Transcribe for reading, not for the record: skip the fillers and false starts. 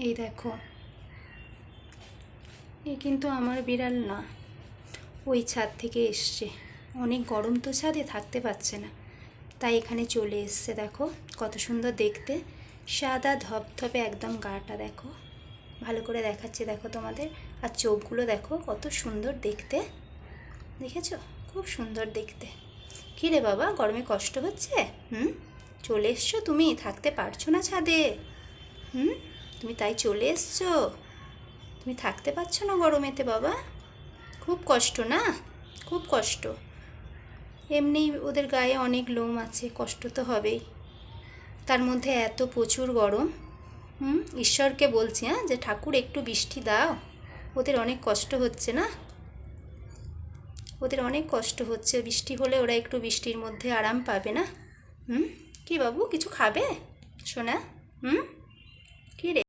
এই দেখো, এ কিন্তু আমার বিড়াল না, ওই ছাদ থেকে এসছে। অনেক গরম তো ছাদে, থাকতে পারছে না, তাই এখানে চলে এসছে। দেখো কত সুন্দর দেখতে, সাদা ধপধপে একদম গাটা দেখো, ভালো করে দেখাচ্ছে দেখো তোমাদের। আর চোখগুলো দেখো কত সুন্দর দেখতে, দেখেছো? খুব সুন্দর দেখতে। কী রে বাবা, গরমে কষ্ট হচ্ছে? চলে এসছো তুমি, থাকতে পারছো না ছাদে? তুমি তাই চলে এসছো? তুমি থাকতে পারছো না গরমেতে বাবা? খুব কষ্ট না? খুব কষ্ট। এমনি ওদের গায়ে অনেক লোম আছে, কষ্ট তো হবেই, তার মধ্যে এত প্রচুর গরম। ঈশ্বরকে বলছি যে ঠাকুর একটু বৃষ্টি দাও, ওদের অনেক কষ্ট হচ্ছে না? ওদের অনেক কষ্ট হচ্ছে, বৃষ্টি হলে ওরা একটু বৃষ্টির মধ্যে আরাম পাবে না? কি বাবু, কিছু খাবে সোনা? কী রে?